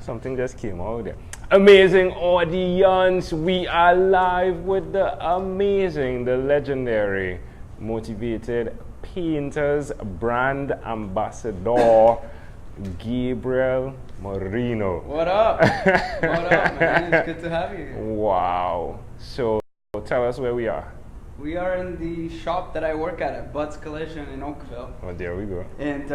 Something just came out there. Amazing audience. We are live with the amazing, the legendary, motivated painters brand ambassador, Gabriel Merino. What up? What up, man? It's good to have you here. Wow. So tell us where we are. We are in the shop that I work at Butts Collision in Oakville. Oh, there we go. And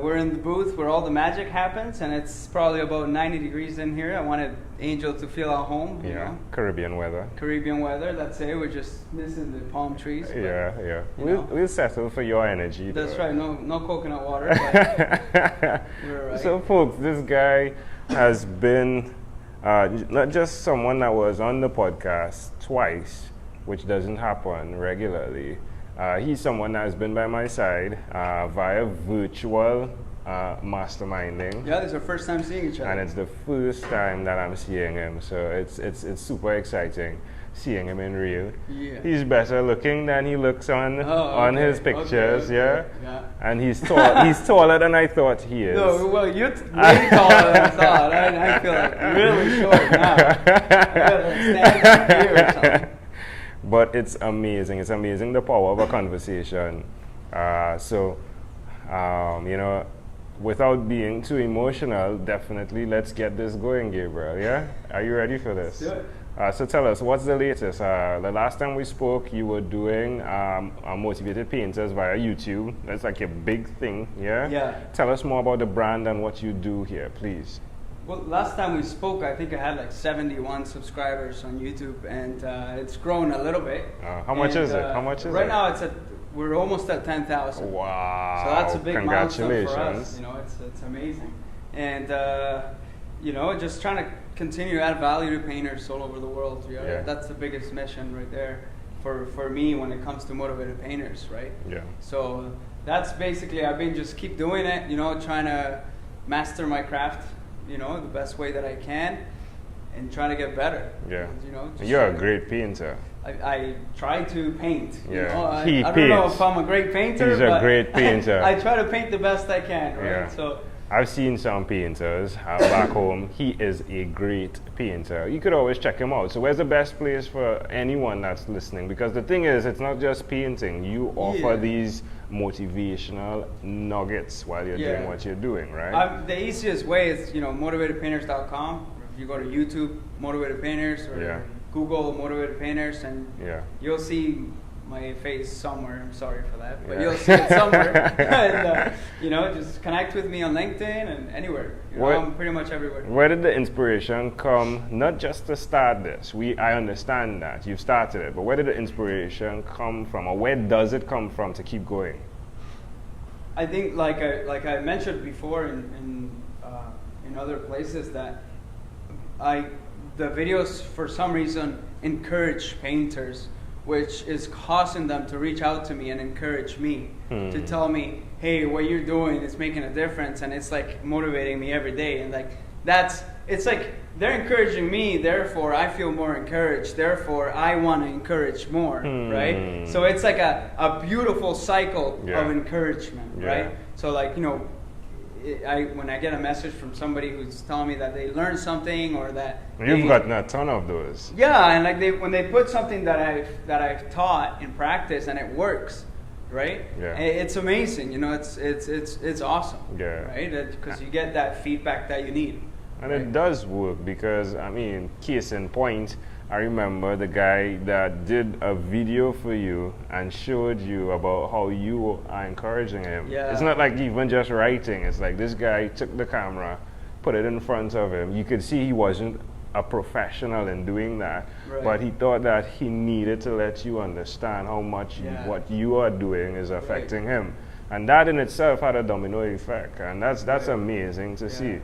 we're in the booth where all the magic happens, and it's probably about 90 degrees in here. I wanted Angel to feel at home. You know? Caribbean weather. Caribbean weather, that's it. We're just missing the palm trees. But, yeah. We'll settle for your energy. That's right. No coconut water. But we're all right. So, folks, this guy has been not just someone that was on the podcast twice, which doesn't happen regularly. He's someone that has been by my side via virtual masterminding. Yeah, this is our first time seeing each other. And it's the first time that I'm seeing him, so it's super exciting seeing him in real. Yeah. He's better looking than he looks on his pictures, okay. yeah. And he's tall. He's taller than I thought he is. No, well, you're way taller than I thought. I feel like really short now. I gotta stand here or something. But it's amazing. It's amazing the power of a conversation. Without being too emotional, definitely let's get this going, Gabriel. Yeah? Are you ready for this? Let's do it. So tell us, what's the latest? The last time we spoke, you were doing motivated painters via YouTube. That's like a big thing, yeah? Yeah. Tell us more about the brand and what you do here, please. Well, last time we spoke, I think I had like 71 subscribers on YouTube, and it's grown a little bit. How much is it? How much is it? Right now, we're almost at 10,000. Wow! So that's a big milestone for us. Congratulations! You know, it's amazing, and just trying to continue to add value to painters all over the world. Yeah. That's the biggest mission right there for me when it comes to motivated painters, right? Yeah. So that's basically I've been just keep doing it. You know, trying to master my craft. You know, the best way that I can, and trying to get better. Yeah. You know, you're a great painter. I try to paint. Yeah. You know? I don't know if I'm a great painter. He's a great painter. I try to paint the best I can. Right. Yeah. So I've seen some painters back home. He is a great painter. You could always check him out. So where's the best place for anyone that's listening? Because the thing is, it's not just painting. You offer these motivational nuggets while you're doing what you're doing, right? The easiest way is, motivatedpainters.com. If you go to YouTube, Motivated Painters, or Google Motivated Painters, and you'll see my face somewhere. I'm sorry for that, but you'll see it somewhere. And, just connect with me on LinkedIn and anywhere. I'm pretty much everywhere. Where did the inspiration come? Not just to start this. I understand that you've started it, but where did the inspiration come from, or where does it come from to keep going? I think, like I mentioned before in other places, that the videos for some reason encourage painters, which is causing them to reach out to me and encourage me to tell me, hey, what you're doing is making a difference, and it's like motivating me every day. And like it's like they're encouraging me, therefore I feel more encouraged, therefore I want to encourage more, right? So it's like a beautiful cycle of encouragement, right? So like, when I get a message from somebody who's telling me that they learned something, or that you've gotten a ton of those. Yeah, and like when they put something that I've taught in practice and it works, right? Yeah. It's amazing. It's awesome. Yeah. Right? Because you get that feedback that you need. And it does work, because case in point, I remember the guy that did a video for you and showed you about how you are encouraging him. Yeah. It's not like even just writing. It's like this guy took the camera, put it in front of him. You could see he wasn't a professional in doing that, but he thought that he needed to let you understand how much what you are doing is affecting him. And that in itself had a domino effect, and that's amazing to see.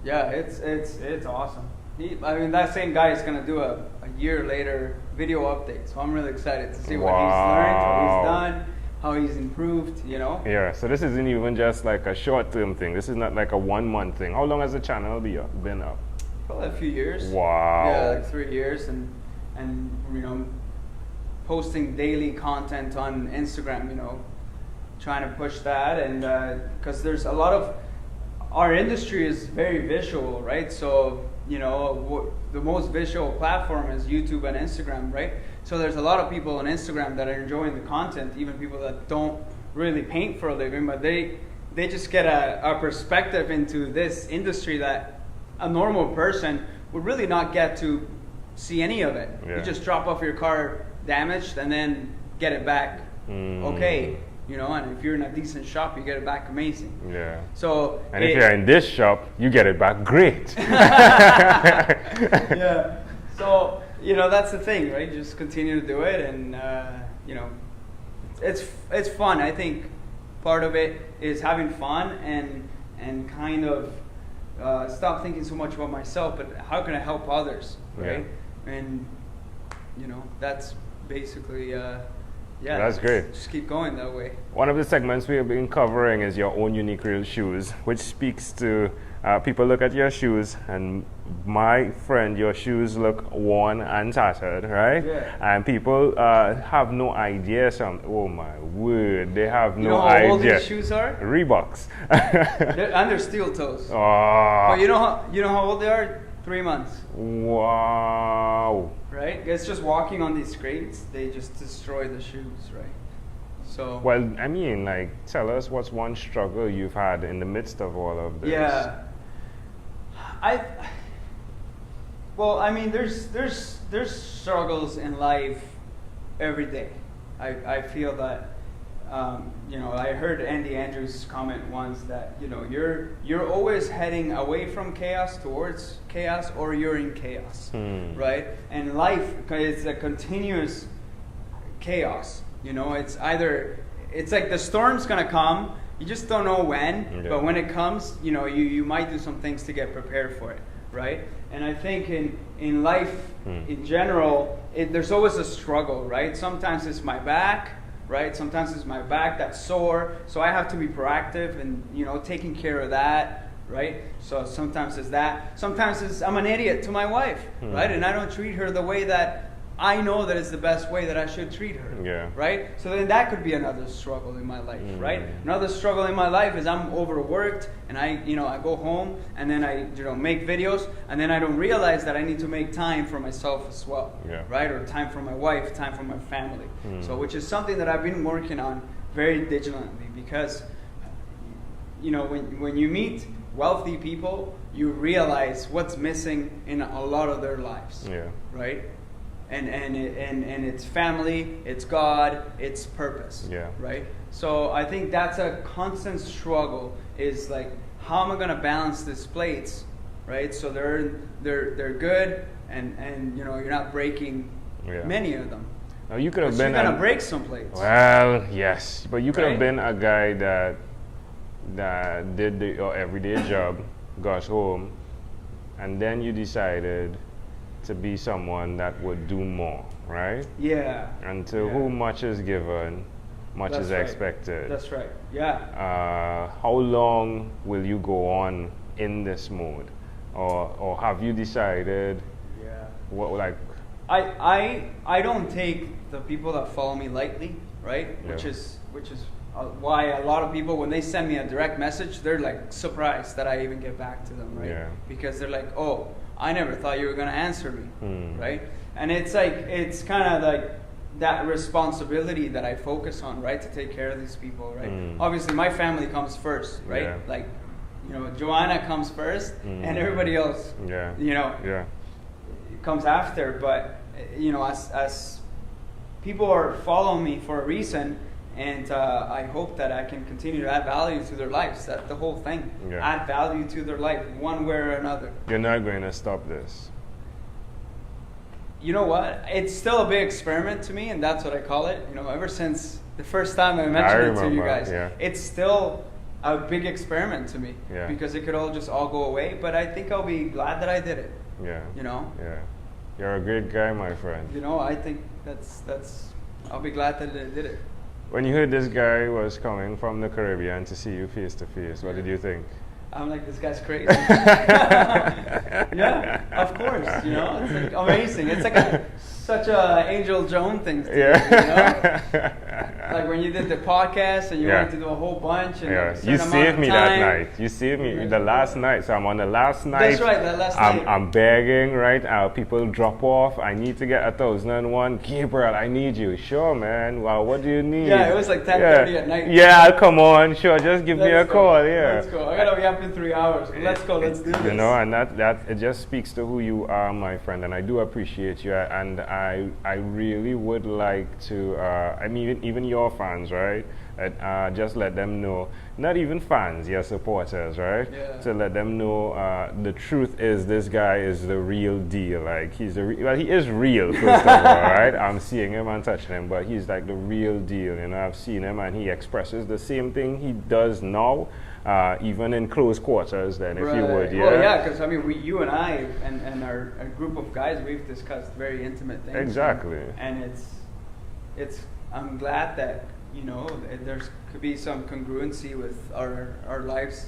Yeah, it's awesome. That same guy is going to do a year later video update. So I'm really excited to see what he's learned, what he's done, how he's improved, Yeah, so this isn't even just like a short-term thing. This is not like a 1 month thing. How long has the channel been up? Probably a few years. Wow. Yeah, like 3 years, and posting daily content on Instagram, trying to push that, and because there's a lot of our industry is very visual, right? So, you know, the most visual platform is YouTube and Instagram, right? So there's a lot of people on Instagram that are enjoying the content, even people that don't really paint for a living, but they just get a perspective into this industry that a normal person would really not get to see any of it. Yeah. You just drop off your car damaged and then get it back okay. You know, and if you're in a decent shop, you get it back amazing. Yeah. So, and if you're in this shop, you get it back great. Yeah. So, you know, that's the thing, right? Just continue to do it, and you know, it's fun. I think part of it is having fun and kind of stop thinking so much about myself, but how can I help others, right? Yeah. And you know, that's basically. Yeah, that's great. Just keep going that way. One of the segments we have been covering is your own unique real shoes, which speaks to people look at your shoes, and my friend, your shoes look worn and tattered, right? Yeah. And people have no idea. Oh my word, they have no idea. You know how old these shoes are? Reeboks. they're steel toes. Oh. But you know how old they are? 3 months. Wow. Right? It's just walking on these skates, they just destroy the shoes, right? So. Well, I mean, like, tell us what's one struggle you've had in the midst of all of this. Yeah. Well, I mean, there's struggles in life every day. I feel that. You know, I heard Andy Andrews comment once that, you know, you're always heading away from chaos towards chaos, or you're in chaos, right? And life is a continuous chaos. You know, it's like the storm's gonna come, you just don't know when, but when it comes, you know, you might do some things to get prepared for it, right? And I think in life in general, there's always a struggle, right? Sometimes it's my back. Right? Sometimes it's my back that's sore, so I have to be proactive and, you know, taking care of that, right? So sometimes it's that. Sometimes it's I'm an idiot to my wife, right? And I don't treat her the way that I know that is the best way that I should treat her, right? So then that could be another struggle in my life, right? Another struggle in my life is I'm overworked, and I go home and then I make videos, and then I don't realize that I need to make time for myself as well, right? Or time for my wife, time for my family. So which is something that I've been working on very diligently, because you know, when you meet wealthy people, you realize what's missing in a lot of their lives, right? And it's family, it's God, it's purpose, right? So I think that's a constant struggle. Is like, how am I going to balance these plates, right? So they're good, and you know, you're not breaking many of them. Now you could have been. You're going to break some plates. Well, yes, but you could have been a guy that did your everyday job, got home, and then you decided to be someone that would do more, right? Yeah. And to whom much is given, much is expected. That's right. Yeah. How long will you go on in this mode, or have you decided? What, like? I don't take the people that follow me lightly, right? Which is why a lot of people, when they send me a direct message, they're like surprised that I even get back to them, right? Because they're like, oh, I never thought you were going to answer me, right? And it's like, it's kind of like that responsibility that I focus on, right? To take care of these people, right? Obviously, my family comes first, right? Like, you know, Joanna comes first, and everybody else, you know, comes after. But, you know, as people are following me for a reason, and I hope that I can continue to add value to their lives. That's the whole thing. Add value to their life, one way or another. You're not going to stop this. You know what? It's still a big experiment to me, and that's what I call it. You know, ever since the first time I mentioned it to you guys, it's still a big experiment to me. Because it could all go away. But I think I'll be glad that I did it. You know? You're a great guy, my friend. You know, I think that's I'll be glad that I did it. When you heard this guy was coming from the Caribbean to see you face to face, what did you think? I'm like, this guy's crazy. Yeah, of course. You know, it's like amazing. It's like such a Angel Joan thing. To do, you know? like when you did the podcast and you wanted to do a whole bunch. And yeah. You saved me that night. You saved me the last night. So I'm on the last night. That's right, that last night. I'm begging, right? People drop off. I need to get 1,001. Gabriel, I need you. Sure, man. Well, what do you need? Yeah, it was like 10:30 at night. Yeah, come on. Sure, just give me a call. Yeah. Let's go. I gotta be up in 3 hours. Let's go. Let's do this. You know, and that it just speaks to who you are, my friend. And I do appreciate you. And I really would like to. I mean, even your fans, right? Just let them know. Not even fans, your supporters, right? Yeah. To let them know the truth is this guy is the real deal. Like he is real first of all, right? I'm seeing him and touching him, but he's like the real deal. You know, I've seen him and he expresses the same thing he does now, even in close quarters. Then, if you would, yeah. Well, yeah, because I mean, you and I and our group of guys, we've discussed very intimate things. Exactly. And it's. I'm glad that. You know, there could be some congruency with our lives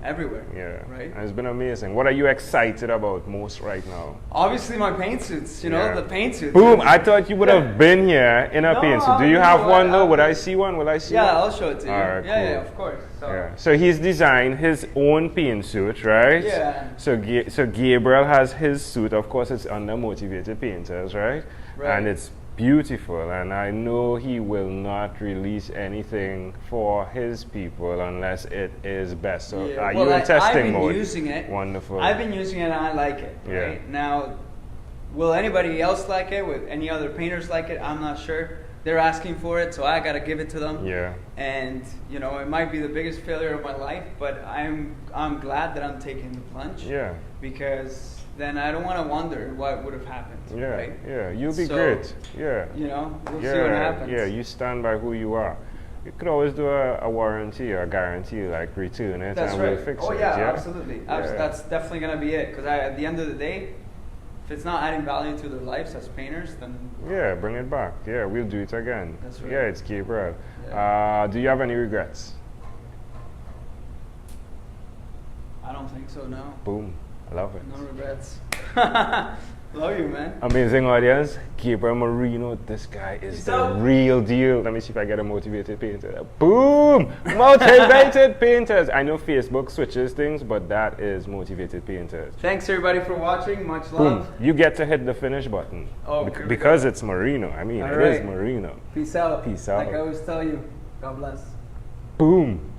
everywhere. Yeah. Right? And it's been amazing. What are you excited about most right now? Obviously my paint suits, you know, the paint suits. Boom! I thought you would have been here in a paint suit. Do you have one though? Would I see one? Will I see one? Yeah, I'll show it to you. All right, cool. Yeah, of course. So he's designed his own paint suit, right? Yeah. So Gabriel has his suit. Of course, it's under Motivated Painters, right? And it's beautiful, and I know he will not release anything for his people unless it is best. So are you in testing mode? I've been using it. Wonderful. I've been using it and I like it. Right? Now, will anybody else like it? Will any other painters like it? I'm not sure. They're asking for it, so I gotta give it to them. Yeah. And you know, it might be the biggest failure of my life, but I'm glad that I'm taking the plunge. Yeah. Because then I don't want to wonder what would have happened. Yeah, right? yeah, you'll be great. Yeah. You know, we'll see what happens. Yeah, you stand by who you are. You could always do a warranty or a guarantee, like return it and we'll fix it. Oh yeah, absolutely. That's definitely going to be it. Because at the end of the day, if it's not adding value to their lives as painters, then... Yeah, bring it back. Yeah, we'll do it again. That's right. Yeah, it's Gabriel. Yeah. Do you have any regrets? I don't think so, no. Boom. I love it. No regrets. Love you, man. Amazing audience. Gabriel Merino, this guy is the real deal. Let me see if I get a Motivated Painter. Boom! Motivated Painters. I know Facebook switches things, but that is Motivated Painters. Thanks everybody for watching. Much love. Boom. You get to hit the finish button. Oh, because it's Merino. I mean, it is Merino. Peace out. Peace out. Like I always tell you, God bless. Boom.